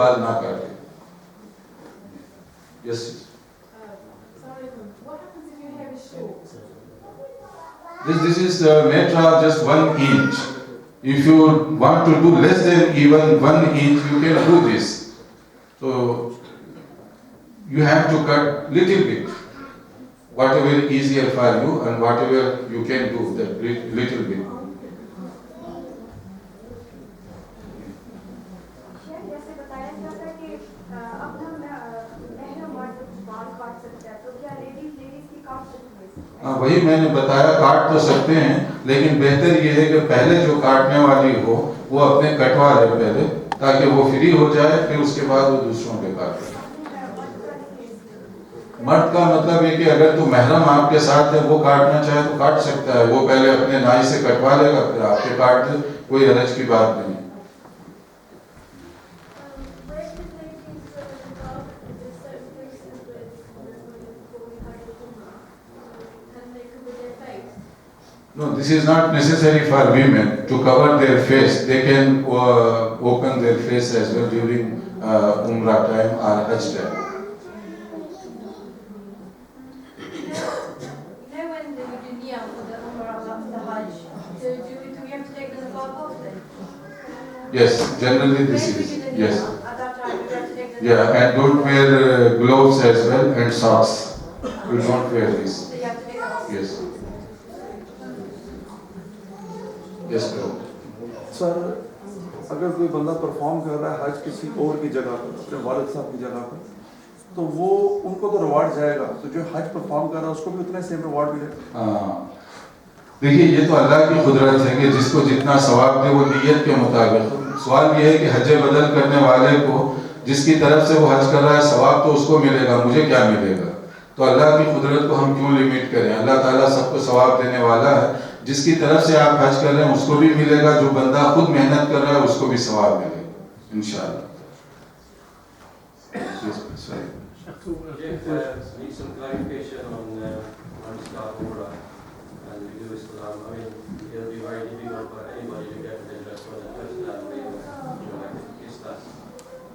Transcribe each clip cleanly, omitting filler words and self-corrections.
बाल ना काटे। Yes. What happens if your hair is short? This is a matter of just 1 inch. If you want to do less than even 1 inch, you can do this. So you have to cut little bit, whatever is easier for you and whatever you can do that little bit. जैसे बताया जाता है कि अब हम महरम मर्द बाल काट सकते हैं, तो क्या लेडीज की काट सकते हैं? हाँ, वही मैंने बताया, काट तो सकते हैं, लेकिन बेहतर ये है कि पहले जो काटने वाली हो वो अपने कटवा ले पहले, ताकि वो फ्री हो जाए, फिर उसके बाद वो दूसरों के काटे। मर्द का मतलब है कि अगर तो महरम आपके साथ है, वो काटना चाहे तो काट सकता है, वो पहले अपने नाई से कटवा लेगा, फिर आपके काट दे, कोई हरज की बात नहीं। No, this is not necessary for women to cover their face. They can open their face as well during Umrah time or Hajj time. When you do niyah for the Umrah after the Hajj, do we have to take the niqab off then? Yes, generally this When we is. do the Yes. niyah, at that time we have to take the Yeah, and don't wear gloves as well and socks. You don't wear this. So you have to take it off. Yes. Yes, bro. Sir, अगर कोई बंदा perform कर रहा है हज किसी और की जगह पर, अपने वालिद साहब की जगह पर, तो वो उनको तो रिवार्ड जाएगा, तो जो हज परफॉर्म कर रहा है उसको भी उतना सेम रिवार्ड मिलेगा। हाँ, देखिए ये तो अल्लाह की कुदरत है कि जिसको जितना सवाब दे वो नियत के मुताबिक। सवाल ये है कि हज बदल करने वाले को जिसकी तरफ से वो हज कर रहा है सवाब तो उसको मिलेगा, मुझे क्या मिलेगा? तो अल्लाह की कुदरत को हम क्यों लिमिट करें? अल्लाह ताला सबको सवाब देने वाला है, जिसकी तरफ से आप हज कर रहे हैं उसको भी मिलेगा, जो बंदा खुद मेहनत कर रहा है उसको भी सवाब मिलेगा इंशाअल्लाह। Need some clarification on Islam Umrah and we do Islam. I mean, it'll be very difficult for anybody to get an interest for the first time like Islam.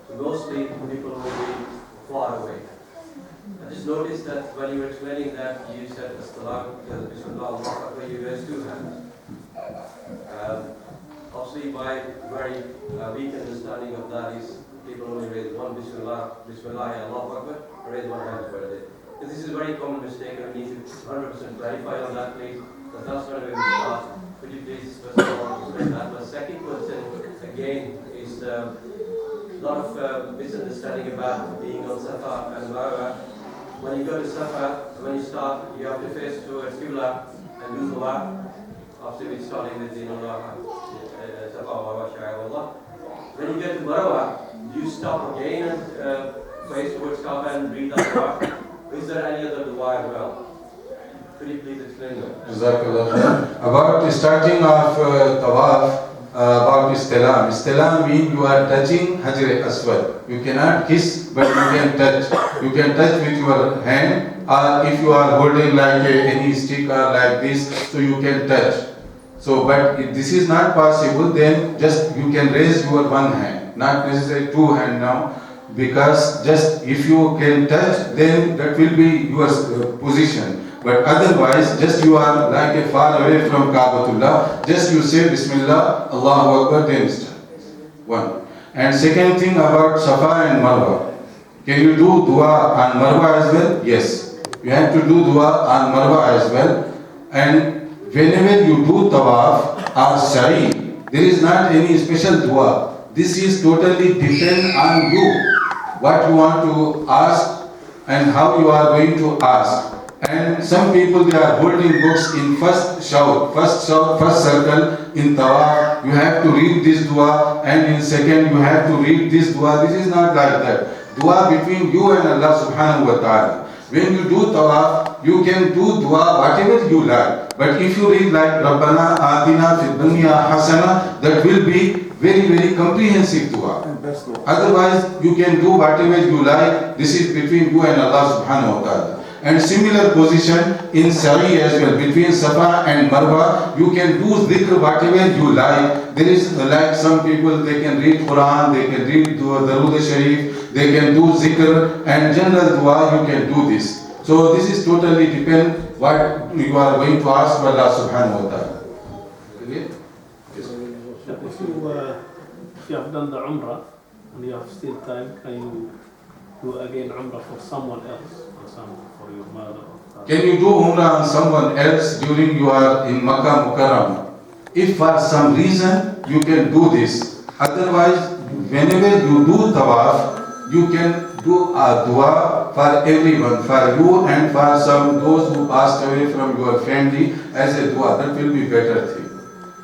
So mostly people will be far away. I just noticed that when you were explaining that you said Bismillah, Allah Akbar, you guys do have. Obviously my very weak understanding of that is people only raise one Bismillah, Allah Akbar, raise one hand for it. This is a very common mistake and we need to 100% clarify on that, please. Because that's not a way we start. Could you please first of all explain that? The second question again is a lot of misunderstanding about being on Safa and Marwa. When you go to Safa, when you start, you have to face towards Qibla and do dua. Obviously we're starting with Safa wa Marwa Sha'a'Allah. When you get to Marwa, you stop again and face towards Kaaba and read that dua. Is there any other dua as well? Could you please explain that? Jazakallah. About starting of tawaf, about istilam. Istilam means you are touching Hajar Aswad. You cannot kiss, but you can touch. You can touch with your hand, or if you are holding like any stick or like this, so you can touch. So, but if this is not possible, then just you can raise your one hand, not necessarily two hands now, because just if you can touch, then that will be your position. But otherwise, just you are like a far away from Kaabatullah, just you say Bismillah, Allahu Akbar, then start. One. And second thing about Safa and Marwa. Can you do dua on Marwa as well? Yes. You have to do dua on Marwa as well. And whenever you do tawaf or sa'i, there is not any special dua. This is totally depend on you. What you want to ask and how you are going to ask. And some people, they are holding books in first circle in tawaf. You have to read this dua, and in second you have to read this dua. This is not like that. Dua between you and Allah subhanahu wa ta'ala. When you do tawaf, you can do dua whatever you like. But if you read like Rabbana Atina Fid Dunya Hasana, that will be very, very comprehensive dua. Otherwise, you can do whatever you like. This is between you and Allah subhanahu wa ta'ala. And similar position in Sa'i as well, between Safa and Marwa, you can do dhikr whatever you like. There is like some people, they can read Quran, they can read Darood Sharif, they can do zikr and general dua, you can do this. So this is totally depend what you are going to ask Allah subhanahu wa ta'ala. Clear? Yes. If you have done the Umrah and you have still time, can you do again Umrah for someone else, for example, for your mother? Or Can you do Umrah on someone else during you are in Makkah Mukarramah? If for some reason you can do this, otherwise whenever you do tawaf, you can do a dua for everyone, for you and for some those who passed away from your family as a dua. That will be better thing.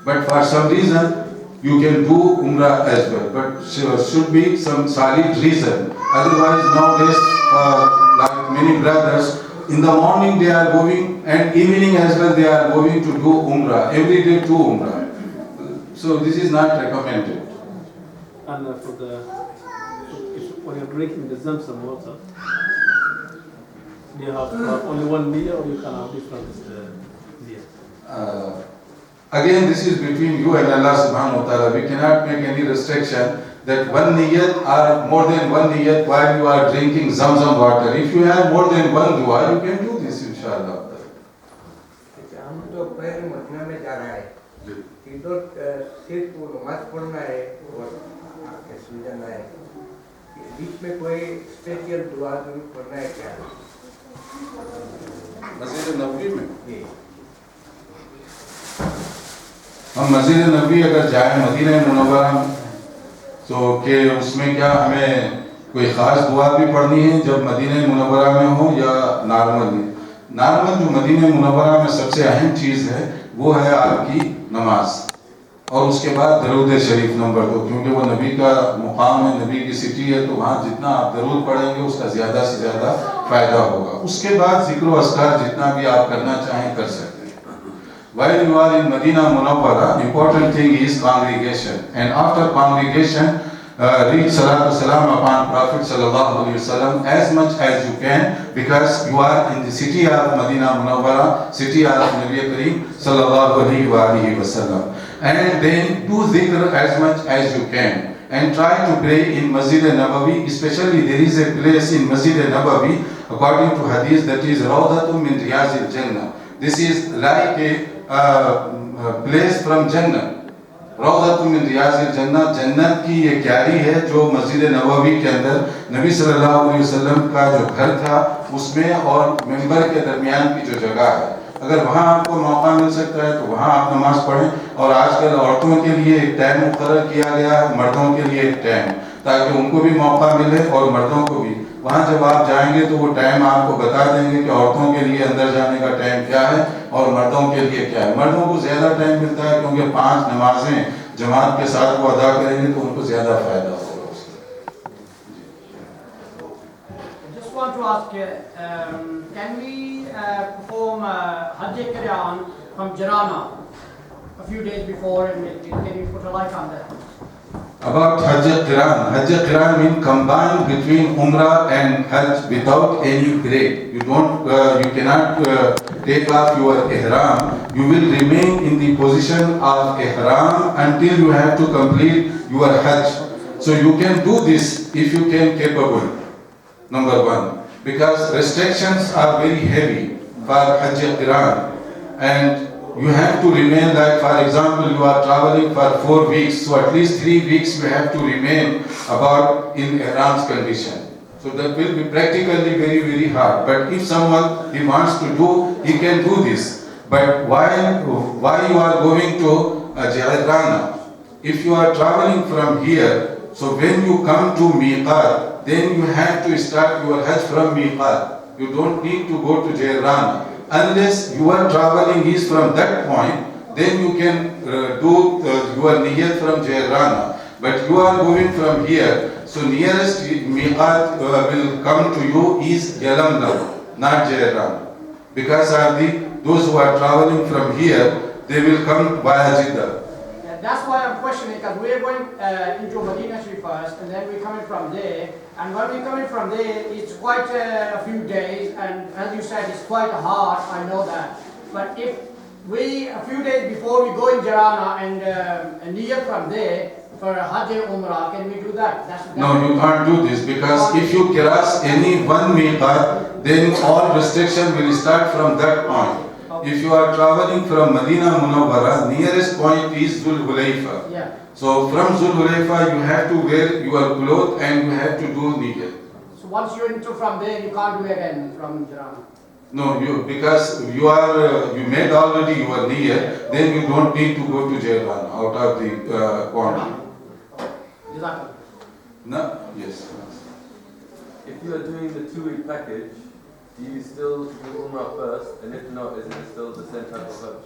But for some reason you can do Umrah as well, but should be some solid reason. Otherwise nowadays, like many brothers, in the morning they are going and evening as well they are going to do Umrah, every day to Umrah. So this is not recommended. And when you're drinking the Zamzam water, do you have only one niyyah or you can have different niyyah? Again, this is between you and Allah subhanahu wa ta'ala. We cannot make any restriction that one niyyat or more than one niyyat while you are drinking Zamzam water. If you have more than one dua, you can do this inshallah. हम तो पहले Medina में जा रहा है इधर सिर्फ नमाज पढ़ना है और आके सो जाना है बीच में कोई स्पेशल दुआ जरूर पढ़ना है क्या मस्जिद नबवी में जी हम मस्जिद नबवी अगर जाए मदीना मुनव्वरा में तो कि उसमें क्या हमें कोई ख़ास दुआ भी पढ़नी है जब मदीना मुनव्वरा में हो या नॉर्मल जो मदीना मुनव्वरा में सबसे अहम चीज़ है वो है आपकी नमाज और उसके बाद दरूद शरीफ नंबर 2 क्योंकि वो नबी का मुकाम है नबी की सिटी है तो वहाँ जितना आप दरूद पढ़ेंगे उसका ज़्यादा से ज़्यादा फ़ायदा होगा उसके बाद जिक्र व अस्कार जितना भी आप करना चाहें कर सकते हैं While you are in Medina Munawwara, important thing is congregation. And after congregation, read Salatu Salam upon Prophet Sallallahu Alaihi Wasallam as much as you can because you are in the city of Medina Munawwara, city of Nabi Kareem Sallallahu Alaihi Wasallam. And then do dhikr as much as you can. And try to pray in Masjid Nabawi, especially there is a place in Masjid Nabawi, according to hadith, that is Rawdatun min Riyazil Jannah. This is like a place from Jannah. Rawdatun min Riyazil Jannah, जन्नत की ये क्यारी है जो मस्जिद नबवी के अंदर नबी सल्लल्लाहु अलैहि वसल्लम का जो घर था उसमें और मिंबर के दरमियान की जो जगह है अगर वहाँ आपको मौका मिल सकता है तो वहाँ आप नमाज पढ़ें और आजकल औरतों के लिए एक टाइम मुकर्रर किया गया है मर्दों के लिए एक टाइम ताकि उनको भी मौका मिले और मर्दों को भी वहाँ जब आप जाएंगे तो वो टाइम आपको बता देंगे कि औरतों के लिए अंदर जाने का टाइम क्या है और मर्दों के लिए क्या है मर्दों को ज़्यादा टाइम मिलता है क्योंकि 5 नमाजें जमात के साथ वो अदा करेंगे तो उनको ज़्यादा फ़ायदा होगा उसका Just want to ask, can we perform Hajj Qiryan from Jirana a few days before and can you put a light on that? About Hajj Qiran means combine between Umrah and Hajj without any break. You cannot take off your ihram. You will remain in the position of ihram until you have to complete your Hajj. So you can do this if you can capable. Number 1, because restrictions are very heavy for Hajj Qiran and you have to remain like for example you are traveling for 4 weeks so at least 3 weeks you have to remain about in ihram's condition so that will be practically very hard but if someone he wants to do he can do this but why you are going to Jirana if you are traveling from here so when you come to Miqat then you have to start your Hajj from Miqat you don't need to go to Jirana unless you are traveling is from that point, then you can do your niyyat from Jirana. But you are going from here, so nearest miqat will come to you is Yalamlam, not Jirana. Because those who are traveling from here, they will come via Jeddah. That's why I'm question because we are going into Medina Sharif first, and then we're coming from there. And when we're coming from there, it's quite a few days, and as you said, it's quite hard. I know that. But if we a few days before we go in Jarana and near from there for Hajj or Umrah, can we do that? No, you can't do this because if you cross any one miqat, then all restriction will start from that point. If you are traveling from Medina Munawwara, nearest point is Zul Hulayfa. Yeah. So from Zul Hulayfa, you have to wear your clothes and you have to do niyat. So once you enter from there, you can't do again from Jarana. No, because you made already your niyat, then you don't need to go to Jailana out of the quantity. Jazakallah. No? Yes. If you are doing the 2-week package, do you still do Umrah first? And if not, is it still the same type of Hajj?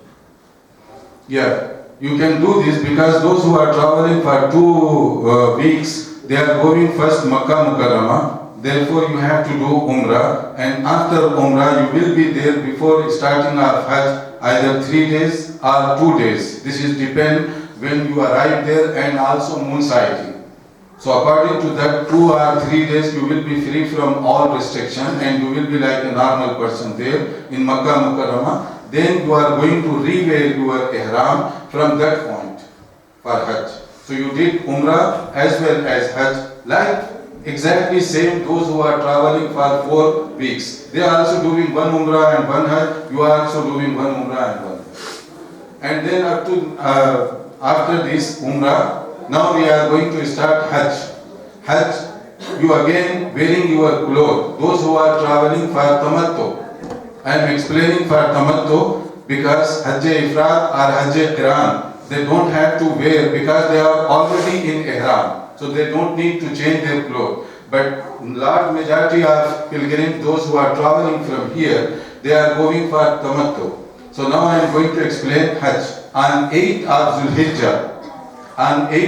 Yeah, you can do this because those who are traveling for 2 weeks, they are going first Makkah Mukarramah. Therefore, you have to do Umrah, and after Umrah, you will be there before starting of Hajj, either 3 days or 2 days. This is depend when you arrive there and also moon sighting. So according to that, 2 or 3 days, you will be free from all restriction and you will be like a normal person there in Makkah Mukarramah. Then you are going to rewear your ihram from that point for Hajj. So you did Umrah as well as Hajj, like exactly same those who are traveling for 4 weeks. They are also doing one Umrah and one Hajj. You are also doing one Umrah and one Hajj. And then up to after this Umrah, now we are going to start Hajj. Hajj, you again wearing your clothes. Those who are traveling for Tamattu. I am explaining for Tamattu because Hajj Ifrad or Hajj Qiran, they don't have to wear because they are already in Ihram. So they don't need to change their clothes. But large majority of pilgrims, those who are traveling from here, they are going for Tamattu. So now I am going to explain Hajj. On 8th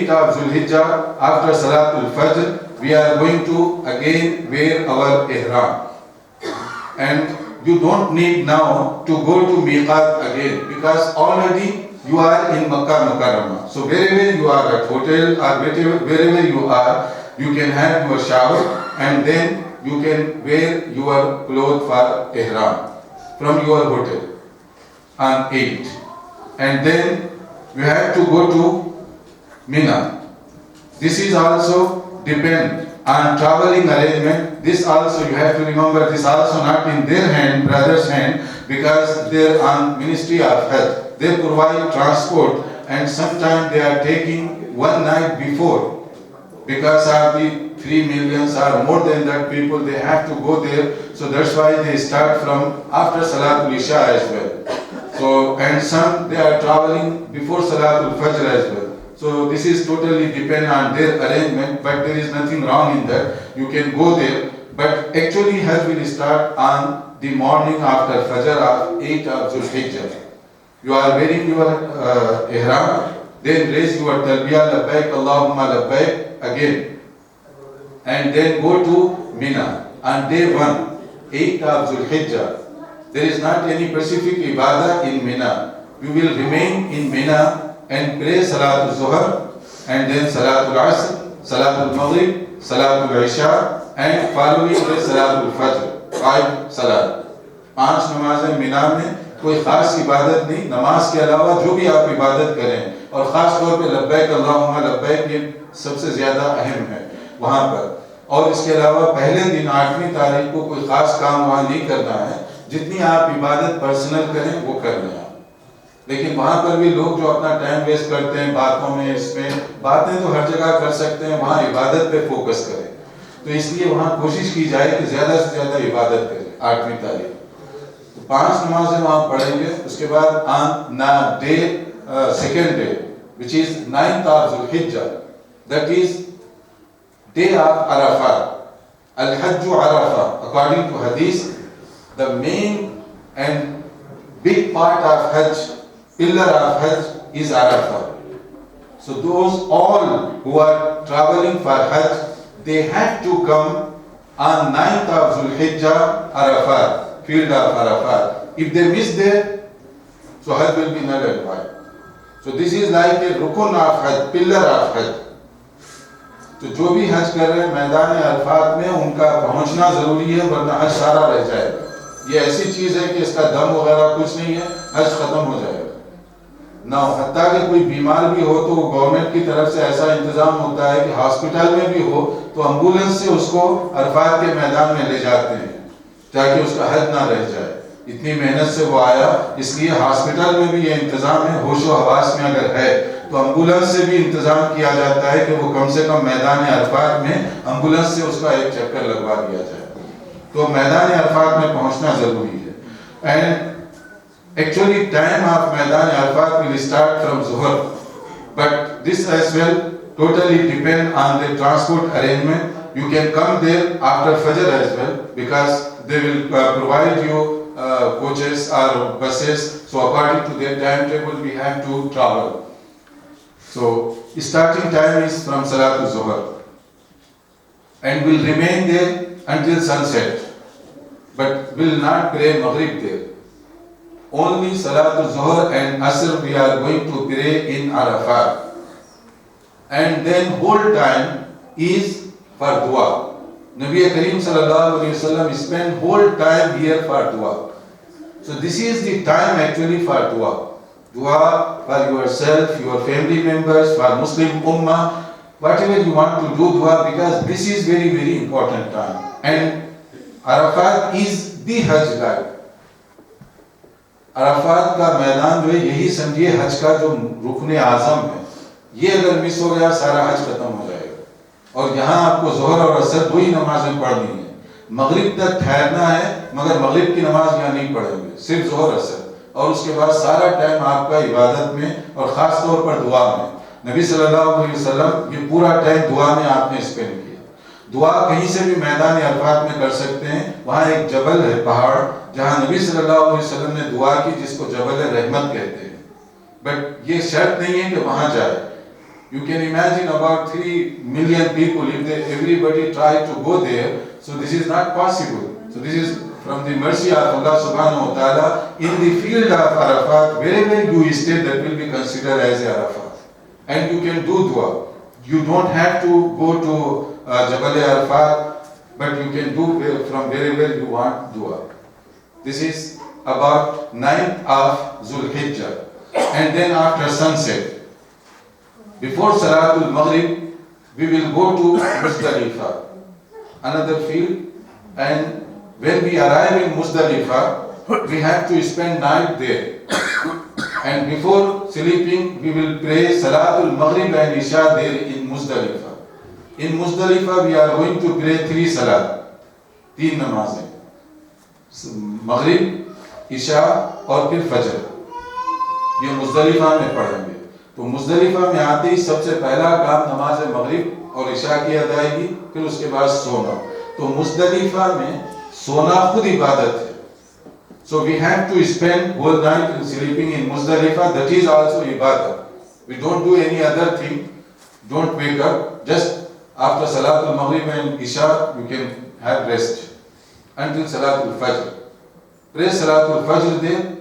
of Zulhijjah, after Salatul Fajr, we are going to again wear our ihram. And you don't need now to go to miqat again because already you are in Makkah Mukarramah. So wherever you are at hotel or wherever you are, you can have your shower and then you can wear your clothes for ihram from your hotel on 8th. And then you have to go to Mina. This is also depend on traveling arrangement. This also you have to remember, this also not in their hand, brother's hand, because they are on Ministry of Health. They provide transport and sometimes they are taking one night before because of the 3 million or more than that people, they have to go there. So that's why they start from after Salatul Isha as well. So, and some they are traveling before Salatul Fajr as well. So this is totally depend on their arrangement, but there is nothing wrong in that. You can go there, but actually Hajj will start on the morning after Fajr of 8th of Zulhijjah. You are wearing your ihram, then raise your talbiyah labbaik Allahumma labbaik again, and then go to Mina on day 1, 8th of Zulhijjah. There is not any specific ibadah in Mina. You will remain in Mina and pray Salatul Zuhr and then Salatul Asr, Salatul Maghrib, Salatul Isha and following day Salatul Fajr. 5 Salat. 5 नमाज़ें मिना में कोई खास इबादत नहीं, नमाज के अलावा जो भी आप इबादत करें और ख़ास तौर पे लब्बैक अल्लाहुम्मा लब्बैक ये सबसे ज़्यादा अहम है वहाँ पर। और इसके अलावा पहले दिन 8वीं तारीख को कोई ख़ास काम वहाँ नहीं करना है, जितनी आप इबादत पर्सनल करें वो कर लें। लेकिन वहाँ पर भी लोग जो अपना टाइम वेस्ट करते हैं बातों में, इसमें बातें तो हर जगह कर सकते हैं, वहाँ इबादत पे फोकस करें। तो इसलिए वहाँ कोशिश की जाए कि ज़्यादा से ज़्यादा इबादत करें 8वीं तारीख। तो 5 नमाजें वहाँ पढ़ेंगे। उसके बाद on day second day which is 9th of Zulhijjah, that is day of Arafah. Al-Hajju Arafah. According to Hadith, the main and big part of Hajj, pillar of Hajj is Arafah. So those all who are traveling for Hajj, they have to come on 9th of Zulhijjah, Arafah, field of Arafah. If they miss there, so Hajj will be null and void. So this is like a rukun of Hajj, pillar of Hajj. तो जो भी हज कर रहे हैं मैदान अरफात में उनका पहुंचना जरूरी है, वरना हज सारा रह जाएगा। ये ऐसी चीज है कि इसका दम वगैरह कुछ नहीं है, हज खत्म हो जाएगा ना। हत्ता कि कोई बीमार भी हो तो गवर्नमेंट की तरफ से ऐसा इंतजाम होता है कि हॉस्पिटल में भी हो तो एम्बुलेंस से उसको अरफात के मैदान में ले जाते हैं ताकि उसका हज ना रह जाए। इतनी मेहनत से वो आया, इसलिए हॉस्पिटल में भी ये इंतजाम है। होशो हवास में अगर है तो एम्बुलेंस से भी इंतजाम किया जाता है कि वो कम से कम मैदान अरफात में एम्बुलेंस से उसका एक चक्कर लगवा दिया जाए। तो मैदान अरफात में पहुंचना जरूरी है। And actually time of Maidan Arafat will start from Zuhr, but this as well totally depend on the transport arrangement. You can come there after Fajr as well because they will provide you coaches or buses. So according to their timetable, we have to travel. So starting time is from Salatul Zuhr and will remain there until sunset, but will not pray Maghrib there. Only Salatul Zuhr and Asr we are going to pray in Arafat. And then whole time is for dua. Nabi Kareem sallallahu alaihi wasallam spent whole time here for dua. So this is the time actually for dua. Dua for yourself, your family members, for Muslim ummah, whatever you want to do dua, because this is very very important time. And Arafat is the Hajj life. Arafat का मैदान जो है यही समझिए हज का जो रुकने आजम है। ये अगर मिस हो गया सारा हज खत्म हो जाएगा। और यहाँ आपको जोहर और असर दो ही नमाजें पढ़नी है, मगरिब तक ठहरना है मगर मगरिब की नमाज यहाँ नहीं पढ़ेंगे, सिर्फ जोहर असर, और उसके बाद सारा टाइम आपका इबादत में और ख़ास तौर पर दुआ में। नबी सल्लल्लाहु अलैहि वसल्लम ये पूरा टाइम दुआ में आपने स्पेंड किया। दुआ कहीं से भी मैदान अरफात में कर सकते हैं। वहाँ एक जबल है, पहाड़, जहाँ नबी सल्लल्लाहु अलैहि वसल्लम ने दुआ की, जिसको जबल रहमत कहते हैं। बट ये शर्त नहीं है कि वहाँ जाए। You can imagine about 3 million people, if they, everybody try to go there, so this is not possible. So this is from the mercy of Allah subhanahu wa ta'ala. In the field of Arafat, wherever you stay, that will be considered as Arafat. And you can do dua. You don't have to go to Jabal Arafat, but you can do from wherever you want dua. This is about 9th of Zulhijjah. And then after sunset, before Salatul Maghrib, we will go to Muzdalifah, another field, and when we arrive in Muzdalifah, we have to spend night there. And before sleeping, we will pray Salatul Maghrib and Isha there in Muzdalifah. In Muzdalifah, we are going to pray 3 salat, 3 namazein, Maghrib, Isha और फिर फजर। ये मुज़दलिफा में पढ़ेंगे। तो मुज़दलिफा में आते ही सबसे पहला काम नमाज मगरिब और इशा की अदायगी, फिर उसके बाद सोना। तो मुज़दलिफा में सोना खुद इबादत है। So we have to spend whole night in sleeping in Muzdalifah. That is also ibadah. We don't do any other thing. Don't wake up. Just after Salatul Maghrib and Isha, you can have rest until Salatul Fajr. Pray Salatul Fajr there,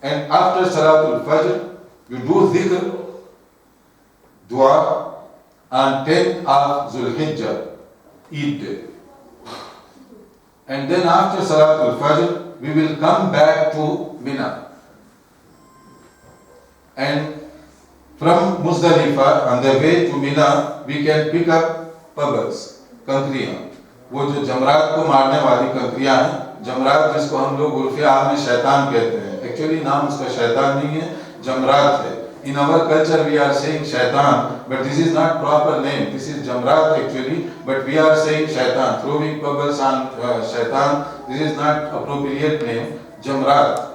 and after Salatul Fajr, you do dhikr, dua on 10th of Zulhijjah, Eid day. And then after Salatul Fajr, we will come back to Mina. And from Muzdalifah, on the way to Mina, we can pick up pebbles, कंकरियाँ। वो जो जमरात को मारने वाली कंकरियाँ हैं, जमरात जिसको हम लोग उर्फ़े आम में शैतान कहते हैं। एक्चुअली नाम उसका शैतान नहीं है, जमरात है। In our culture we are saying shaitan, but this is not proper name. This is jamrat actually, but we are saying shaitan, throwing pebbles on shaitan. This is not appropriate name, jamrat.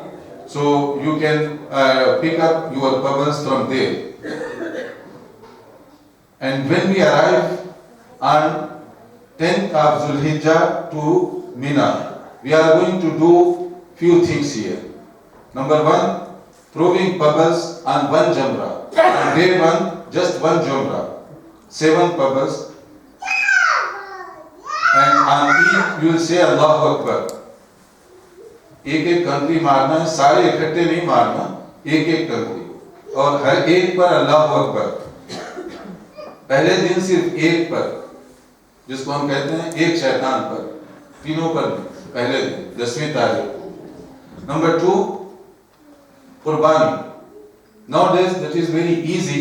So you can pick up your pebbles from there. And when we arrive on 10th of Zulhijjah to Mina, we are going to do few things here. Number 1, throwing pebbles on one jamra. On day 1, just one jamra, 7 pebbles. And on each you will say Allahu Akbar. एक एक कंकरी मारना है, सारे इकट्ठे नहीं मारना, एक एक कंकरी। और हर एक पर अल्लाह अकबर। पहले दिन सिर्फ एक पर, जिसको हम कहते हैं एक शैतान पर, तीनों पर नहीं, पहले दिन 10वीं तारीख। नंबर 2 कुर्बानी। Nowadays that is very easy.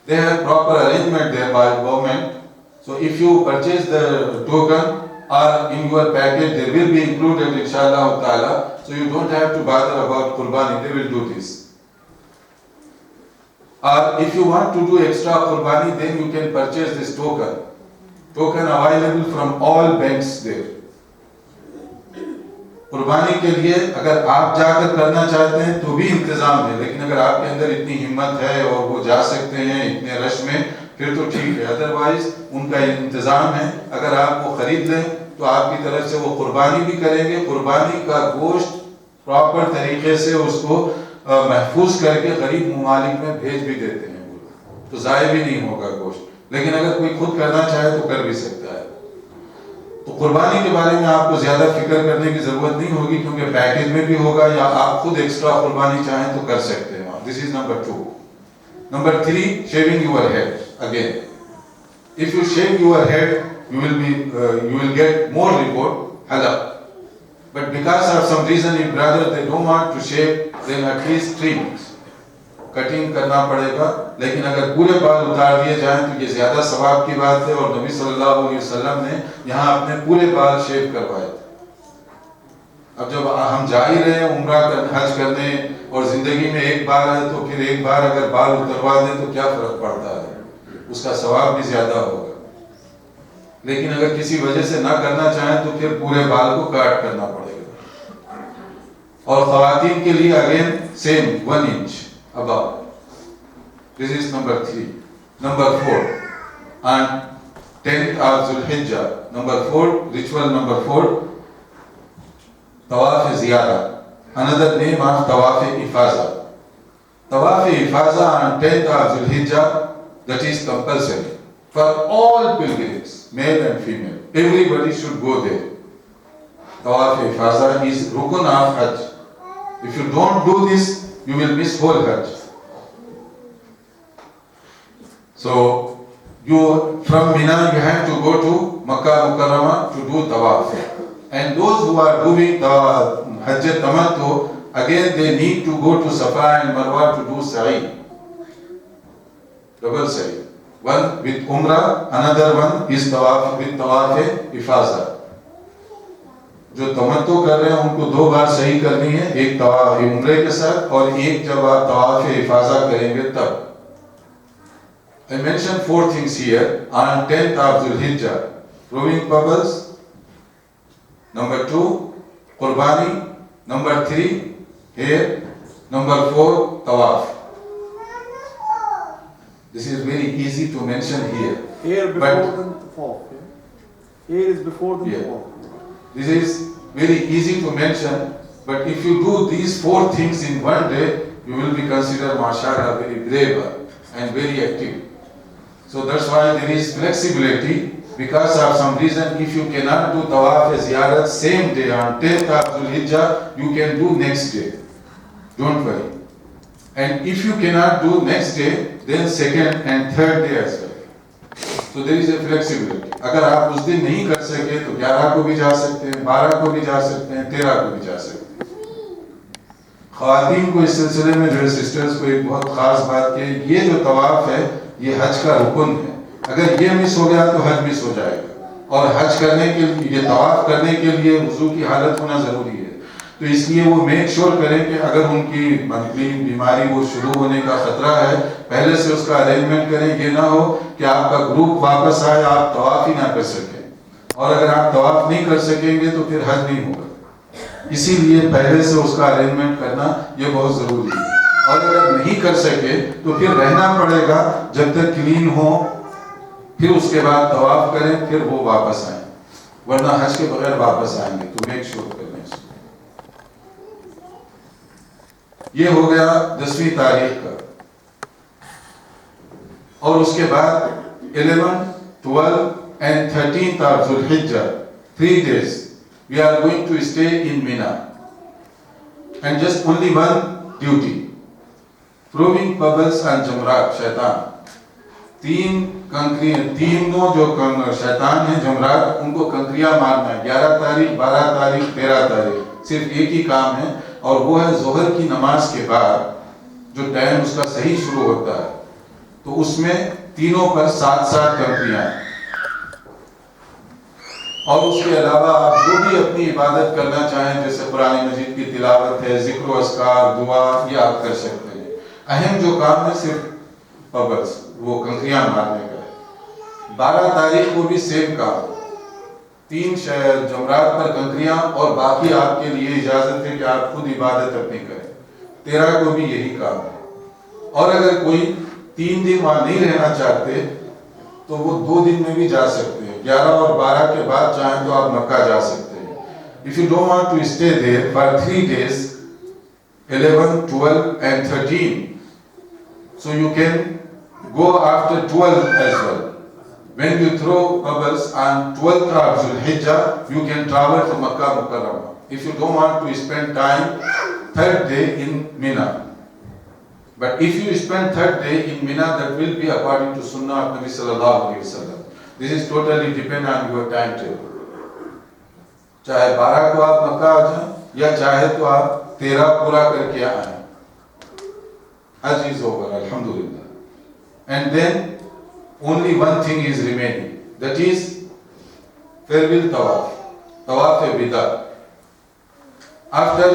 They have proper arrangement there by government. So if you purchase the token or in your package, they will be included inshallah ta'ala. So you don't have to bother about qurbani, they will do this. Or if you want to do extra qurbani, then you can purchase this token. Token available from all banks there. कुर्बानी के लिए अगर आप जाकर करना चाहते हैं तो भी इंतजाम है, लेकिन अगर आपके अंदर इतनी हिम्मत है और वो जा सकते हैं इतने रश में, फिर तो ठीक है, अदरवाइज उनका इंतजाम है। अगर आप वो खरीद लें तो आपकी तरफ से वो कुर्बानी भी करेंगे, कुर्बानी का गोश्त प्रॉपर तरीके से उसको महफूज करके गरीब ममालिक में भेज भी देते हैं, तो ज़ाया भी नहीं होगा गोश्त। लेकिन अगर कोई खुद करना चाहे तो कर भी सकता है। तो कुर्बानी के बारे में आपको ज्यादा फिक्र करने की जरूरत नहीं होगी, क्योंकि पैकेज में भी होगा, या आप खुद एक्स्ट्रा कुर्बानी चाहें तो कर सकते हैं। This is number 2। Number 3 shaving your head. Again if you shave your head you will get more report halal, but because of some reason if brother they don't want to shave, then at least trim, cutting करना पड़ेगा। लेकिन अगर पूरे बाल उतार दिए जाएं तो ये ज्यादा सवाब की बात है, और नबी सल्लल्लाहु अलैहि वसल्लम ने यहाँ अपने पूरे बाल शेव करवाए थे। अब जब हम जा ही रहे हैं उम्रा हज करने और जिंदगी में एक बार है, तो फिर एक बार अगर बाल उतरवा दें तो क्या फर्क पड़ता है, उसका सवाब भी ज्यादा होगा। लेकिन अगर किसी वजह से ना करना चाहें तो फिर पूरे बाल को काट करना पड़ेगा। और खवातीन के लिए again same 1 inch above. This is number 3. Number 4, on 10th of Zulhijjah. Number 4, ritual number 4, Tawaf Ziyara. Another name of Tawaf Ifaza. Tawaf Ifaza on 10th of Zulhijjah, that is compulsory for all pilgrims, male and female. Everybody should go there. Tawaf Ifaza is rukun of Hajj. If you don't do this, you will miss whole Hajj. So you from Mina you have to go to Makkah Mukarramah to do tawaf, and those who are doing the Hajj Tamattu, again they need to go to Safa and Marwa to do sa'i, double sa'i. One with Umrah, another one is tawaf with Tawaf Ifaza. जो तमत्तो कर रहे हैं उनको 2 बार सही करनी है, एक तवाफ उम्रे के साथ और एक जब आप तवाफ इफाजा करेंगे तब। I mentioned 4 things here on 10th of Zulhijjah: proving bubbles, number 2 qurbani, number 3 hair, number 4 tawaf. This is very easy to mention here. Hair before the tawaf. Hair is before the tawaf. This is very easy to mention, but if you do these 4 things in one day, you will be considered, mashallah, very brave and very active. So that's why there is flexibility. Because of some reason, if you cannot do tawaf ziyarat same day on 10th of Zulhijjah, you can do next day. Don't worry. And if you cannot do next day, then second and third day as well. So there is a flexibility. अगर आप उस दिन नहीं कर सके तो 11 को भी जा सकते हैं, 12 को भी जा सकते हैं, 13 को भी जा सकते हैं। ख़वातीन को इस सिलसिले में जो है सिस्टर्स को एक बहुत खास बात कि ये जो तवाफ है ये हज का रुकन है। अगर ये मिस हो गया तो हज मिस हो जाएगा, और हज करने के लिए, ये तवाफ करने के लिए वुजू की हालत होना जरूरी है। तो इसलिए वो मेक श्योर करें कि अगर उनकी मंथली बीमारी वो शुरू होने का खतरा है, पहले से उसका अरेंजमेंट करें। ये ना हो कि आपका ग्रुप वापस आए, आप तवाफ ही ना कर सकें, और अगर आप तवाफ नहीं कर सकेंगे तो फिर हज नहीं होगा। इसीलिए पहले से उसका अरेंजमेंट करना ये बहुत जरूरी है। और अगर नहीं कर सके तो फिर रहना पड़ेगा जब तक क्लीन हो, फिर उसके बाद तवाफ करें, फिर वो वापस आए, वरना हज के बगैर वापस आएंगे। तो मेक श्योर करने से ये हो गया 10वीं तारीख का। और उसके बाद 11, 12 and 13th of Zulhijjah, 3 days we are going to stay in Mina, and just only one duty. Throwing pebbles and jamrat, शैतान. तीनों जो शैतान है जमरात, उनको कंकरियां मारना है. 11 तारीख, 12 तारीख, 13 तारीख, सिर्फ एक ही काम है, और वो है जोहर की नमाज के बाद जो टाइम उसका सही शुरू होता है, तो उसमें तीनों पर 7-7 कंकरियां. और उसके अलावा आप जो भी अपनी इबादत करना चाहें, जैसे कुरान मजीद की तिलावत है, जिक्र अस्कार, दुआ, ये आप कर सकते हैं. अहम जो काम है सिर्फ पबल्स, वो कंकरियां मारने का है. 12 तारीख को भी सेम काम, 3 जमरात पर कंकरियां, और बाकी आपके लिए इजाजत है कि आप खुद इबादत अपनी करें. 13 को भी यही काम है. और अगर कोई 3 दिन वहां नहीं रहना चाहते तो वो 2 दिन में भी जा सकते हैं. 11 और 12 के बाद चाहें तो आप मक्का जा सकते हैं. If you don't want to stay there for 3 days, 11, 12 and 13, so you can go after 12 as well. When you throw bubbles on 12th of Zulhijjah, you can travel to Makkah Mukarramah. If you don't want to spend time 3rd day in Mina, but if you spend 3rd day in Mina, that will be according to Sunnah of Nabi Sallallahu Alaihi Wasallam. This is totally depend on your timetable. चाहे 12 को आप मक्का आ जाएं, या चाहे तो आप 13 पूरा करके आए. Hajj is over, Alhamdulillah. And then only one thing is remaining, that is farewell tawaf, tawaf-e-wida. After